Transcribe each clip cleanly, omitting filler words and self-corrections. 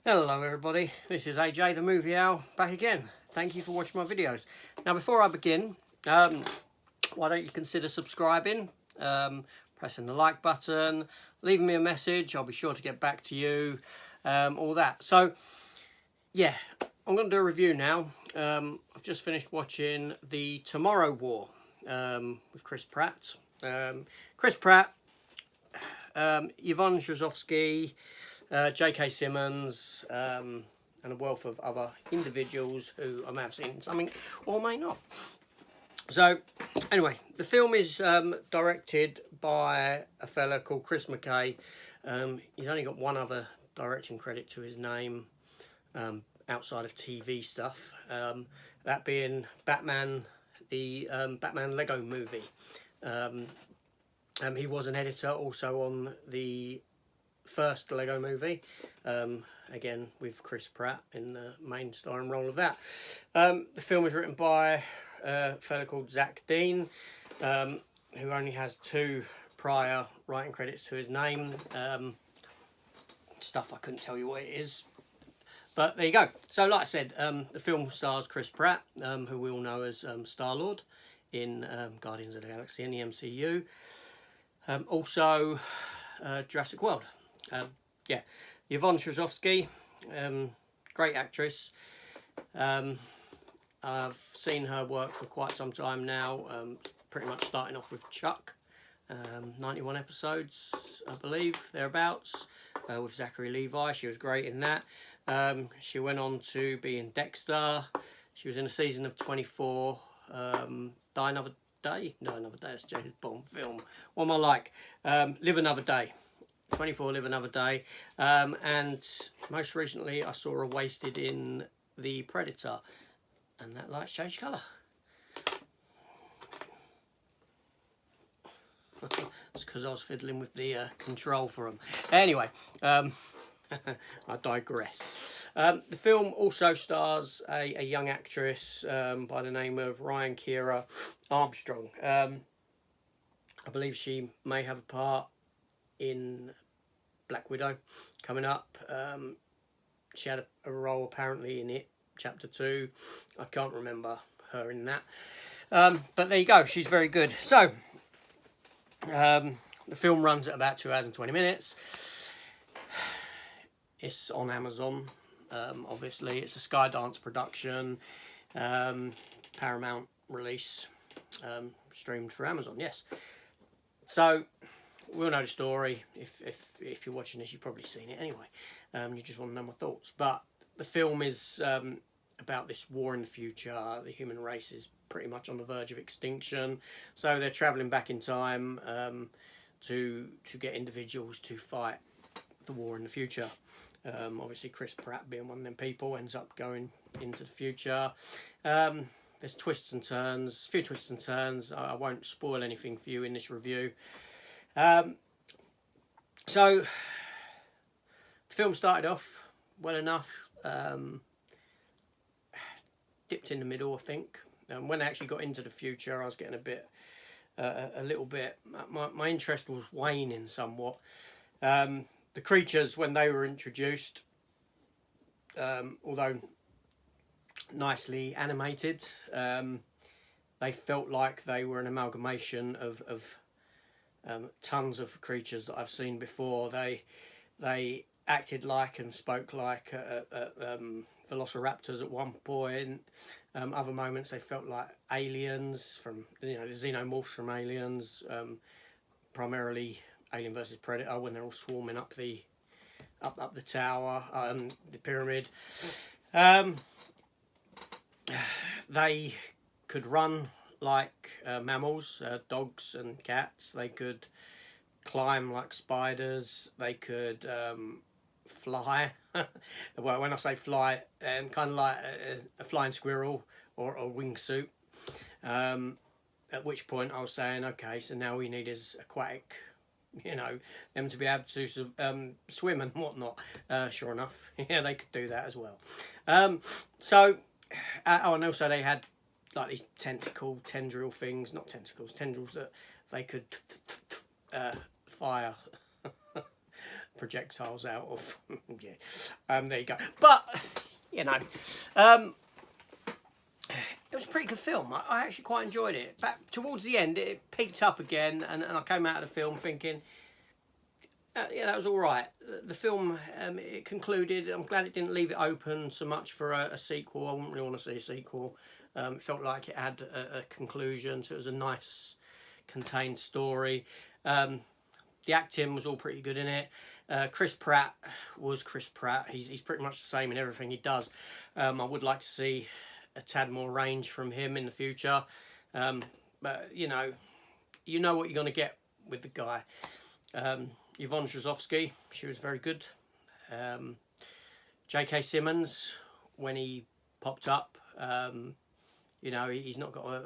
Hello everybody, this is AJ the Movie Owl back again. Thank you for watching my videos. Now before I begin, why don't you consider subscribing, pressing the like button, leaving me a message, I'll be sure to get back to you, all that. So yeah, I'm going to do a review now. I've just finished watching The Tomorrow War with Chris Pratt. Chris Pratt, Yvonne Strahovski, J.K. Simmons, and a wealth of other individuals who I may have seen something or may not. So, anyway, the film is directed by a fella called Chris McKay. He's only got one other directing credit to his name outside of TV stuff, that being Batman, the Batman Lego movie. He was an editor also on the first Lego movie, again with Chris Pratt in the main starring role of that. The film is written by a fella called Zach Dean, who only has 2 prior writing credits to his name. Stuff I couldn't tell you what it is, but there you go. So like I said, the film stars Chris Pratt, who we all know as Star-Lord in Guardians of the Galaxy and the MCU. Also Jurassic World. Yeah, Yvonne Strahovski, great actress. I've seen her work for quite some time now, pretty much starting off with Chuck, 91 episodes, I believe, thereabouts, with Zachary Levi. She was great in that. She went on to be in Dexter. She was in a season of 24, Die Another Day? No, Another Day, that's a James Bond film. What am I like? Live Another Day. 24, Live Another Day. And most recently I saw her wasted in The Predator, and that light's changed colour. It's because I was fiddling with the control for them. Anyway, I digress. The film also stars a young actress by the name of Ryan Kiera Armstrong. I believe she may have a part in Black Widow coming up. She had a role apparently in it, chapter 2. I can't remember her in that. But there you go, she's very good. So, the film runs at about 2 hours and 20 minutes. It's on Amazon, obviously. It's a Skydance production, Paramount release, streamed for Amazon, yes. So, we'll know the story. If you're watching this, you've probably seen it anyway. You just want to know my thoughts. But the film is about this war in the future. The human race is pretty much on the verge of extinction. So they're travelling back in time to get individuals to fight the war in the future. Obviously, Chris Pratt being one of them people ends up going into the future. There's twists and turns, a few twists and turns. I won't spoil anything for you in this review. So the film started off well enough, dipped in the middle, I think. When I actually got into the future, I was getting a little bit, my interest was waning somewhat. The creatures, when they were introduced, although nicely animated, they felt like they were an amalgamation of tons of creatures that I've seen before. They acted like and spoke like velociraptors at one point. Other moments they felt like aliens from, the xenomorphs from Aliens, primarily Alien versus Predator, when they're all swarming up the tower, the pyramid. They could run like mammals, dogs and cats. They could climb like spiders. They could fly. Well, when I say fly, kind of like a flying squirrel or a wingsuit. At which point I was saying, okay, so now we need is aquatic, them to be able to swim and whatnot. Sure enough, yeah, they could do that as well. So, and also they had like these tendril things, not tentacles, tendrils that they could fire projectiles out of. Yeah, there you go. But you know, it was a pretty good film. I actually quite enjoyed it. Back towards the end, it picked up again, and I came out of the film thinking, yeah, that was all right. The film, it concluded. I'm glad it didn't leave it open so much for a sequel. I wouldn't really want to see a sequel. It felt like it had a conclusion, so it was a nice, contained story. The acting was all pretty good in it. Chris Pratt was Chris Pratt. He's pretty much the same in everything he does. I would like to see a tad more range from him in the future, but you know what you're going to get with the guy. Yvonne Strahovski, she was very good. J.K. Simmons, when he popped up, you know, he's not got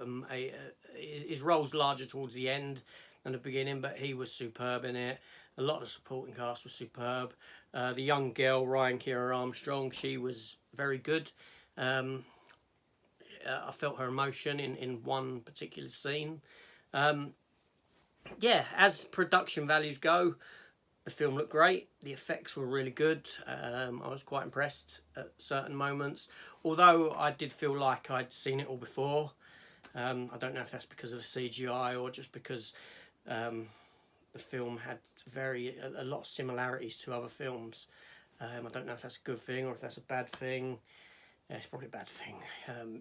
his role's larger towards the end than the beginning, but he was superb in it. A lot of the supporting cast was superb. The young girl, Ryan Kiera Armstrong, she was very good. I felt her emotion in one particular scene. Yeah, as production values go, the film looked great. The effects were really good. I was quite impressed at certain moments. Although I did feel like I'd seen it all before. I don't know if that's because of the CGI or just because the film had a lot of similarities to other films. I don't know if that's a good thing or if that's a bad thing. Yeah, it's probably a bad thing.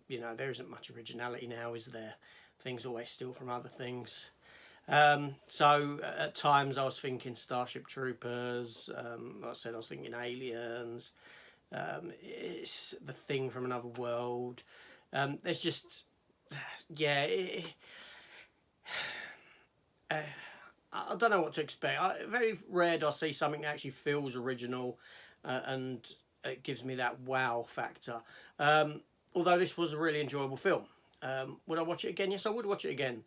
You know, there isn't much originality now, is there? Things always steal from other things. So at times I was thinking Starship Troopers. Like I said, I was thinking Aliens. It's The Thing from Another World. There's just, yeah. I don't know what to expect. Very rare do I see something that actually feels original, and it gives me that wow factor. Although this was a really enjoyable film. Would I watch it again? Yes, I would watch it again.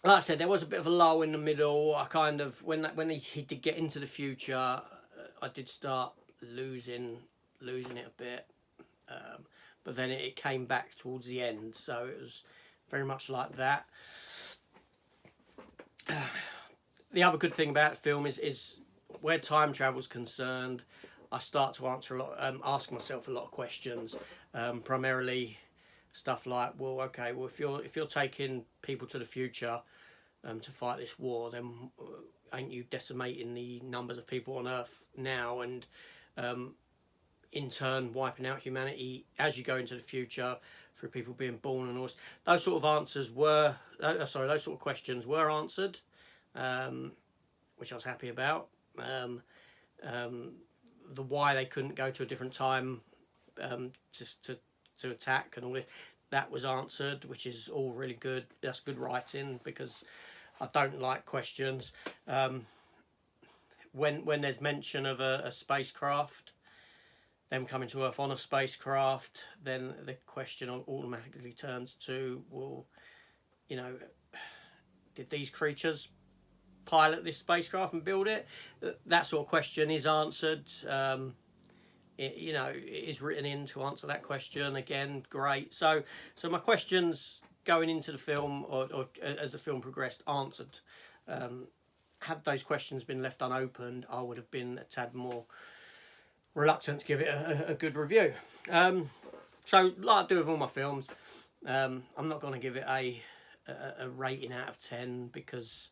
Like I said, there was a bit of a lull in the middle. I kind of, when he did get into the future, I did start losing it a bit. But then it came back towards the end, so it was very much like that. The other good thing about the film is where time travel's concerned, I start to ask myself a lot of questions, primarily stuff like, well, okay, well, if you're taking people to the future to fight this war, then ain't you decimating the numbers of people on Earth now, and in turn wiping out humanity as you go into the future through people being born and all this? Those sort of questions were answered, which I was happy about. The why they couldn't go to a different time to attack and all this, that was answered, which is all really good. That's good writing, because I don't like questions. When there's mention of a spacecraft, them coming to Earth on a spacecraft, then the question automatically turns to, well, you know, did these creatures pilot this spacecraft and build it? That sort of question is answered. You know, it is written in to answer that question. Again, great. So my questions going into the film, or as the film progressed, answered. Had those questions been left unopened, I would have been a tad more reluctant to give it a good review. So like I do with all my films, I'm not going to give it a rating out of 10, because,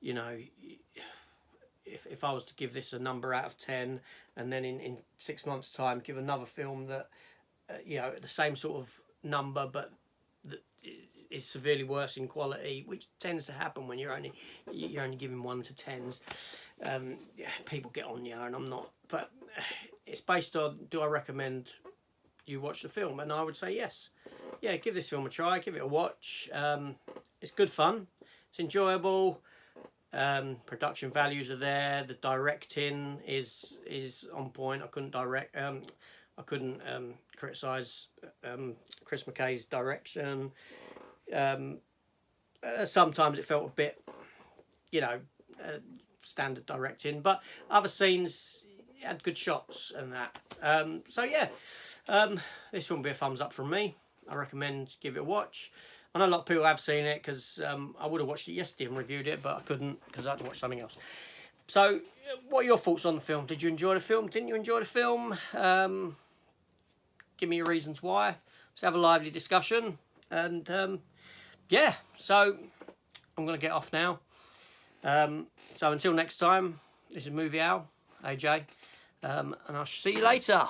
you know, if I was to give this a number out of 10, and then in 6 months' time give another film that, you know, the same sort of number but that is severely worse in quality, which tends to happen when you're only giving 1 to 10s, people get on you, and I'm not. But it's based on, do I recommend you watch the film? And I would say yes. Yeah, give this film a try, give it a watch. It's good fun, it's enjoyable. Production values are there. The directing is on point. I couldn't criticise Chris McKay's direction. Sometimes it felt a bit, you know, standard directing, but other scenes had good shots and that. So yeah, this one will be a thumbs up from me. I recommend give it a watch. I know a lot of people have seen it, because I would have watched it yesterday and reviewed it, but I couldn't because I had to watch something else. So, what are your thoughts on the film? Did you enjoy the film? Didn't you enjoy the film? Give me your reasons why. Let's have a lively discussion. And yeah, so I'm going to get off now. So until next time, this is Movie Owl, AJ, and I'll see you later.